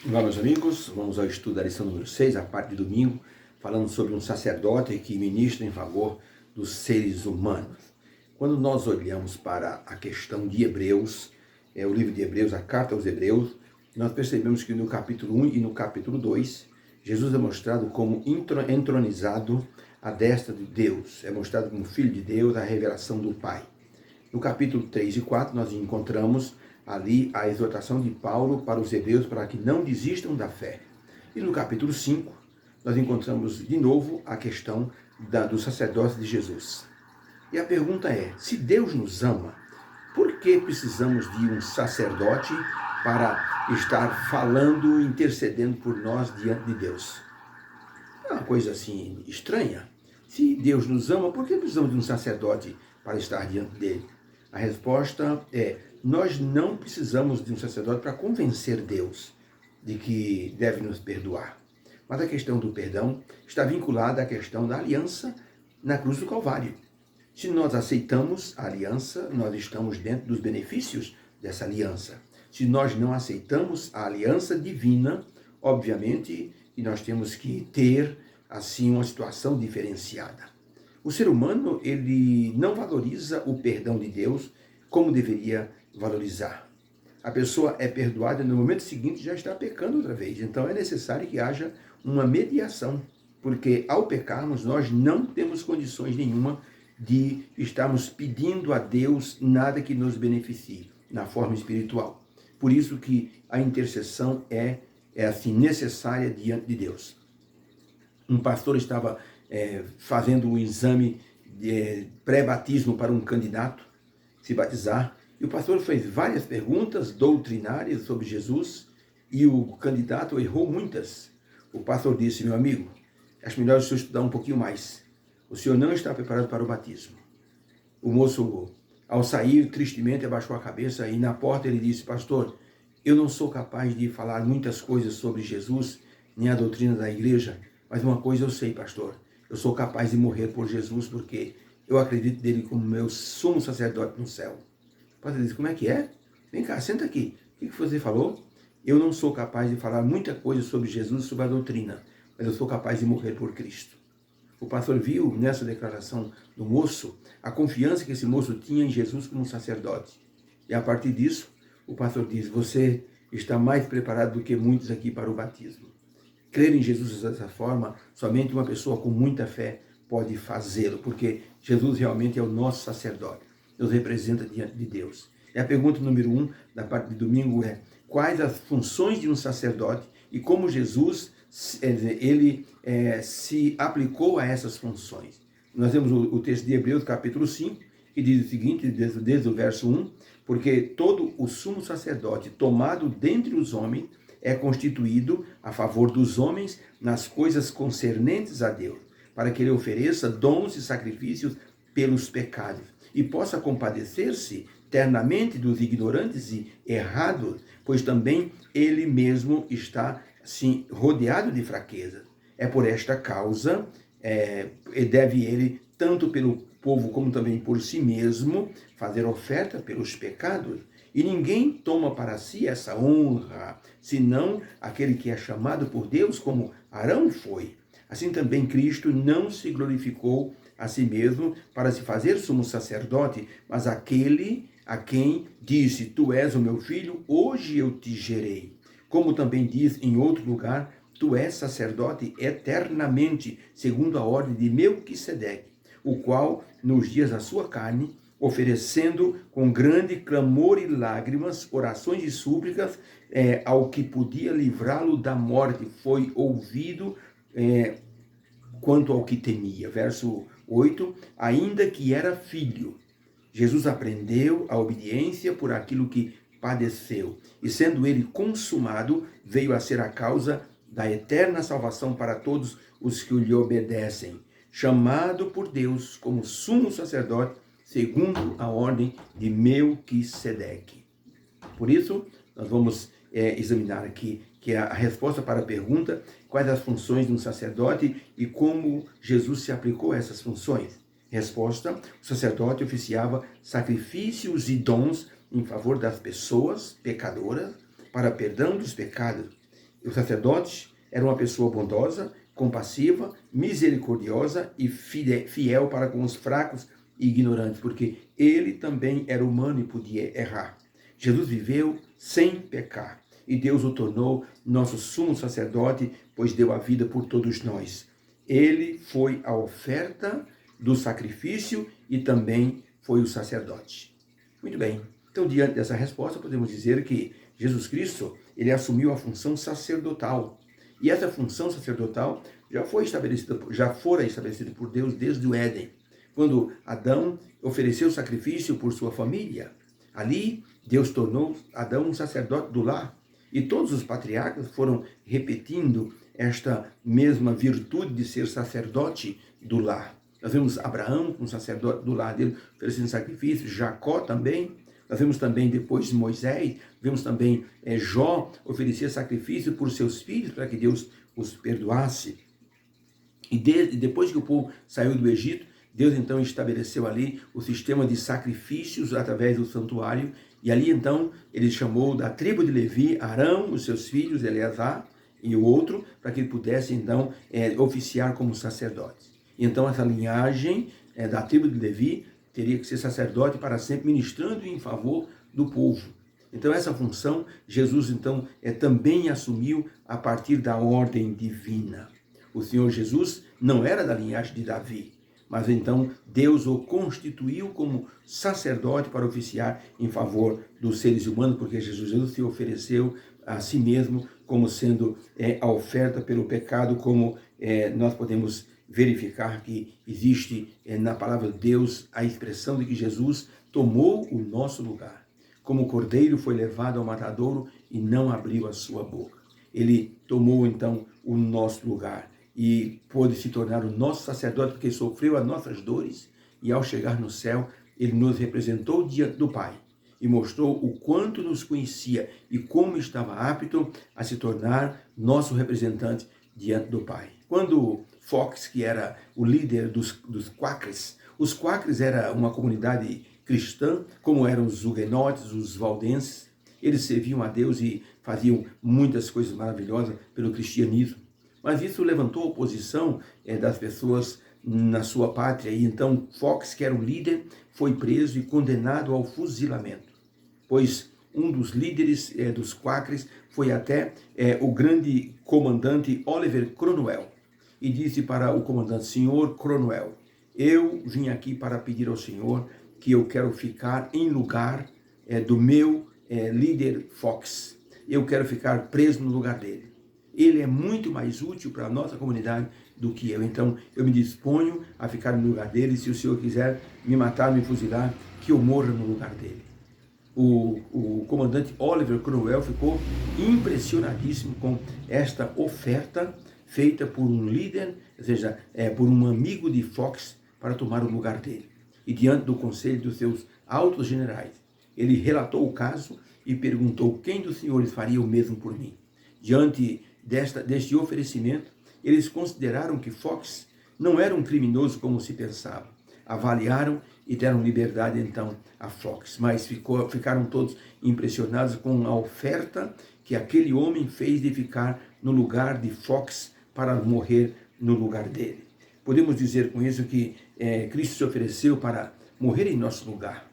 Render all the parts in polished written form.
Olá, meus amigos, vamos ao estudo da lição número 6, a parte de domingo, falando sobre um sacerdote que ministra em favor dos seres humanos. Quando nós olhamos para a questão de Hebreus, o livro de Hebreus, a carta aos Hebreus, nós percebemos que no capítulo 1 e no capítulo 2, Jesus é mostrado como entronizado à destra de Deus, é mostrado como Filho de Deus, a revelação do Pai. No capítulo 3 e 4, nós encontramos ali a exortação de Paulo para os hebreus para que não desistam da fé. E no capítulo 5, nós encontramos de novo a questão do sacerdócio de Jesus. E a pergunta é, se Deus nos ama, por que precisamos de um sacerdote para estar falando, intercedendo por nós diante de Deus? É uma coisa assim estranha. Se Deus nos ama, por que precisamos de um sacerdote para estar diante dele? A resposta é, nós não precisamos de um sacerdote para convencer Deus de que deve nos perdoar. Mas a questão do perdão está vinculada à questão da aliança na cruz do Calvário. Se nós aceitamos a aliança, nós estamos dentro dos benefícios dessa aliança. Se nós não aceitamos a aliança divina, obviamente, nós temos que ter, assim, uma situação diferenciada. O ser humano, ele não valoriza o perdão de Deus como deveria valorizar. A pessoa é perdoada e no momento seguinte já está pecando outra vez. Então é necessário que haja uma mediação, porque ao pecarmos nós não temos condições nenhuma de estarmos pedindo a Deus nada que nos beneficie na forma espiritual. Por isso que a intercessão é assim necessária diante de Deus. Um pastor estava fazendo um exame de pré-batismo para um candidato se batizar, e o pastor fez várias perguntas doutrinárias sobre Jesus, e o candidato errou muitas. O pastor disse, meu amigo, acho melhor o senhor estudar um pouquinho mais. O senhor não está preparado para o batismo. O moço, ao sair, tristemente abaixou a cabeça, e na porta ele disse, pastor, eu não sou capaz de falar muitas coisas sobre Jesus, nem a doutrina da igreja, mas uma coisa eu sei, pastor, eu sou capaz de morrer por Jesus, porque eu acredito nele como meu sumo sacerdote no céu. O pastor disse, como é que é? Vem cá, senta aqui. O que você falou? Eu não sou capaz de falar muita coisa sobre Jesus, sobre a doutrina, mas eu sou capaz de morrer por Cristo. O pastor viu nessa declaração do moço a confiança que esse moço tinha em Jesus como sacerdote. E a partir disso, o pastor diz, você está mais preparado do que muitos aqui para o batismo. Crer em Jesus dessa forma, somente uma pessoa com muita fé pode fazê-lo, porque Jesus realmente é o nosso sacerdote, nos representa diante de Deus. E a pergunta número 1 da parte de domingo é, quais as funções de um sacerdote e como Jesus se aplicou a essas funções? Nós temos o texto de Hebreus, capítulo 5, que diz o seguinte, desde o verso 1, porque todo o sumo sacerdote tomado dentre os homens é constituído a favor dos homens nas coisas concernentes a Deus, para que ele ofereça dons e sacrifícios pelos pecados, e possa compadecer-se ternamente dos ignorantes e errados, pois também ele mesmo está, assim, rodeado de fraqueza. É por esta causa, deve ele, tanto pelo povo como também por si mesmo, fazer oferta pelos pecados. E ninguém toma para si essa honra, senão aquele que é chamado por Deus, como Arão foi. Assim também Cristo não se glorificou a si mesmo para se fazer sumo sacerdote, mas aquele a quem disse, tu és o meu filho, hoje eu te gerei. Como também diz em outro lugar, tu és sacerdote eternamente, segundo a ordem de Melquisedeque, o qual, nos dias da sua carne, oferecendo com grande clamor e lágrimas, orações e súplicas ao que podia livrá-lo da morte, foi ouvido quanto ao que temia. Verso 8, ainda que era filho, Jesus aprendeu a obediência por aquilo que padeceu, e sendo ele consumado, veio a ser a causa da eterna salvação para todos os que lhe obedecem, chamado por Deus como sumo sacerdote, segundo a ordem de Melquisedeque. Por isso, nós vamos examinar aqui que é a resposta para a pergunta, quais as funções de um sacerdote e como Jesus se aplicou a essas funções. Resposta, o sacerdote oficiava sacrifícios e dons em favor das pessoas pecadoras para perdão dos pecados. Os sacerdotes eram uma pessoa bondosa, compassiva, misericordiosa e fiel para com os fracos e ignorantes, porque ele também era humano e podia errar. Jesus viveu sem pecar e Deus o tornou nosso sumo sacerdote, pois deu a vida por todos nós. Ele foi a oferta do sacrifício e também foi o sacerdote. Muito bem. Então, diante dessa resposta, podemos dizer que Jesus Cristo, ele assumiu a função sacerdotal. E essa função sacerdotal já fora estabelecida por Deus desde o Éden, quando Adão ofereceu sacrifício por sua família. Ali, Deus tornou Adão um sacerdote do lar. E todos os patriarcas foram repetindo esta mesma virtude de ser sacerdote do lar. Nós vemos Abraão como sacerdote do lar dele, oferecendo sacrifício, Jacó também. Nós vemos também depois de Moisés, vemos também Jó oferecer sacrifício por seus filhos para que Deus os perdoasse. E depois que o povo saiu do Egito, Deus então estabeleceu ali o sistema de sacrifícios através do santuário. E ali então ele chamou da tribo de Levi, Arão, os seus filhos, Eleazar e o outro, para que ele pudesse então oficiar como sacerdote. Então essa linhagem da tribo de Levi teria que ser sacerdote para sempre, ministrando em favor do povo. Então essa função Jesus então também assumiu a partir da ordem divina. O Senhor Jesus não era da linhagem de Davi, mas então Deus o constituiu como sacerdote para oficiar em favor dos seres humanos, porque Jesus se ofereceu a si mesmo como sendo a oferta pelo pecado, como nós podemos verificar que existe na palavra de Deus a expressão de que Jesus tomou o nosso lugar. Como o cordeiro foi levado ao matadouro e não abriu a sua boca. Ele tomou então o nosso lugar e pôde se tornar o nosso sacerdote, porque sofreu as nossas dores, e ao chegar no céu, ele nos representou diante do Pai e mostrou o quanto nos conhecia e como estava apto a se tornar nosso representante diante do Pai. Quando Fox, que era o líder dos Quakers, os Quakers era uma comunidade cristã, como eram os huguenotes, os valdenses, eles serviam a Deus e faziam muitas coisas maravilhosas pelo cristianismo. Mas isso levantou a oposição das pessoas na sua pátria. E então Fox, que era o líder, foi preso e condenado ao fuzilamento. Pois um dos líderes dos Quakers foi até o grande comandante Oliver Cromwell. E disse para o comandante: Senhor Cromwell, eu vim aqui para pedir ao Senhor que eu quero ficar em lugar do meu líder Fox. Eu quero ficar preso no lugar dele. Ele é muito mais útil para a nossa comunidade do que eu. Então, eu me disponho a ficar no lugar dele. Se o Senhor quiser me matar, me fuzilar, que eu morra no lugar dele. O comandante Oliver Cromwell ficou impressionadíssimo com esta oferta feita por um líder, ou seja, por um amigo de Fox, para tomar o lugar dele. E diante do conselho dos seus altos generais, ele relatou o caso e perguntou: quem dos senhores faria o mesmo por mim? Diante deste oferecimento, eles consideraram que Fox não era um criminoso como se pensava. Avaliaram e deram liberdade então a Fox, mas ficaram todos impressionados com a oferta que aquele homem fez de ficar no lugar de Fox para morrer no lugar dele. Podemos dizer com isso que Cristo se ofereceu para morrer em nosso lugar,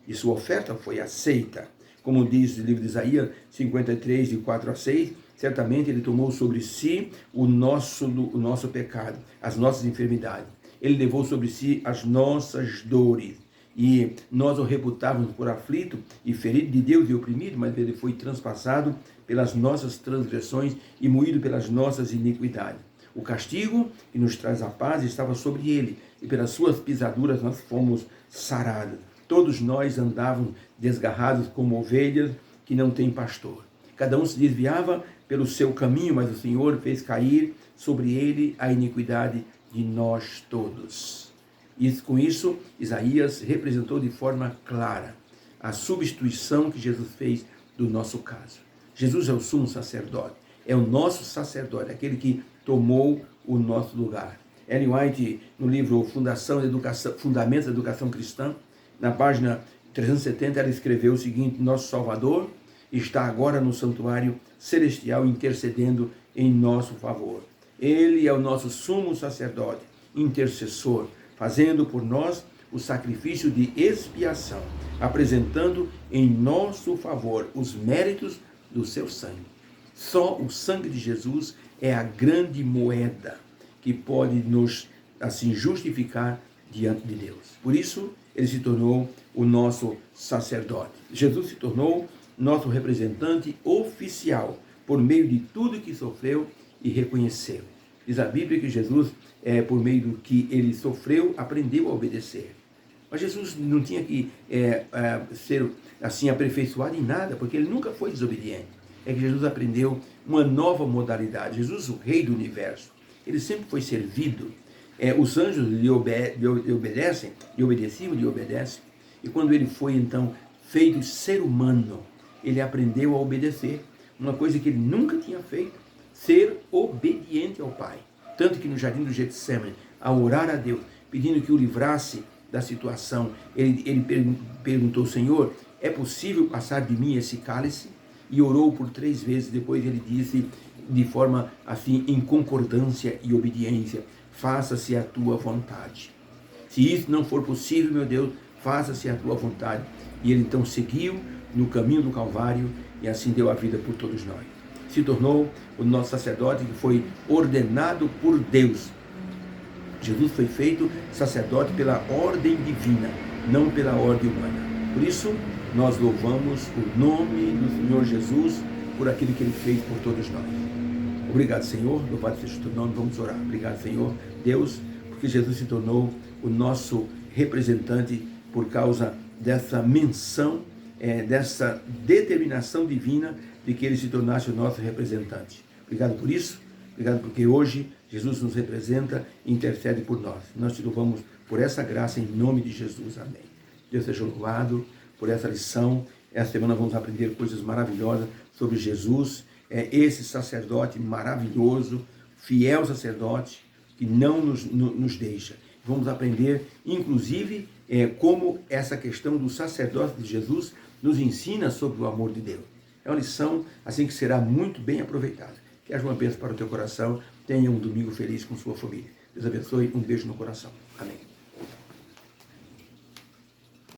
e sua oferta foi aceita. Como diz o livro de Isaías 53, de 4 a 6, certamente ele tomou sobre si o nosso pecado, as nossas enfermidades. Ele levou sobre si as nossas dores. E nós o reputávamos por aflito e ferido de Deus e oprimido, mas ele foi transpassado pelas nossas transgressões e moído pelas nossas iniquidades. O castigo que nos traz a paz estava sobre ele, e pelas suas pisaduras nós fomos sarados. Todos nós andávamos desgarrados como ovelhas que não têm pastor. Cada um se desviava pelo seu caminho, mas o Senhor fez cair sobre ele a iniquidade de nós todos. E com isso, Isaías representou de forma clara a substituição que Jesus fez do nosso caso. Jesus é o sumo sacerdote, é o nosso sacerdote, aquele que tomou o nosso lugar. Ellen White, no livro Fundamentos da Educação Cristã, na página 370, ela escreveu o seguinte: nosso Salvador está agora no santuário celestial intercedendo em nosso favor. Ele é o nosso sumo sacerdote, intercessor, fazendo por nós o sacrifício de expiação, apresentando em nosso favor os méritos do seu sangue. Só o sangue de Jesus é a grande moeda que pode nos assim justificar diante de Deus. Por isso, ele se tornou o nosso sacerdote. Jesus se tornou nosso representante oficial por meio de tudo que sofreu e reconheceu. Diz a Bíblia que Jesus, por meio do que ele sofreu, aprendeu a obedecer. Mas Jesus não tinha que ser assim aperfeiçoado em nada, porque ele nunca foi desobediente. É que Jesus aprendeu uma nova modalidade. Jesus, o rei do universo, ele sempre foi servido. Os anjos lhe obedecem, lhe obedeciam, lhe obedecem. E quando ele foi, então, feito ser humano, ele aprendeu a obedecer. Uma coisa que ele nunca tinha feito, ser obediente ao Pai. Tanto que no jardim do Getsemane, ao orar a Deus, pedindo que o livrasse da situação, ele perguntou: Senhor, é possível passar de mim esse cálice? E orou por 3 vezes. Depois ele disse, de forma assim, em concordância e obediência: faça-se a tua vontade. Se isso não for possível, meu Deus, faça-se a tua vontade. E ele então seguiu no caminho do Calvário e assim deu a vida por todos nós. Se tornou o nosso sacerdote que foi ordenado por Deus. Jesus foi feito sacerdote pela ordem divina, não pela ordem humana. Por isso, nós louvamos o nome do Senhor Jesus por aquilo que ele fez por todos nós. Obrigado, Senhor. Louvado seja o teu nome. Vamos orar. Obrigado, Senhor Deus, porque Jesus se tornou o nosso representante por causa dessa menção, dessa determinação divina de que ele se tornasse o nosso representante. Obrigado por isso. Obrigado porque hoje Jesus nos representa e intercede por nós. Nós te louvamos por essa graça em nome de Jesus. Amém. Deus seja louvado por essa lição. Essa semana vamos aprender coisas maravilhosas sobre Jesus, esse sacerdote maravilhoso, fiel sacerdote, que não nos deixa. Vamos aprender, inclusive, como essa questão do sacerdócio de Jesus nos ensina sobre o amor de Deus. É uma lição assim que será muito bem aproveitada. Que haja uma bênção para o teu coração. Tenha um domingo feliz com sua família. Deus abençoe. Um beijo no coração. Amém.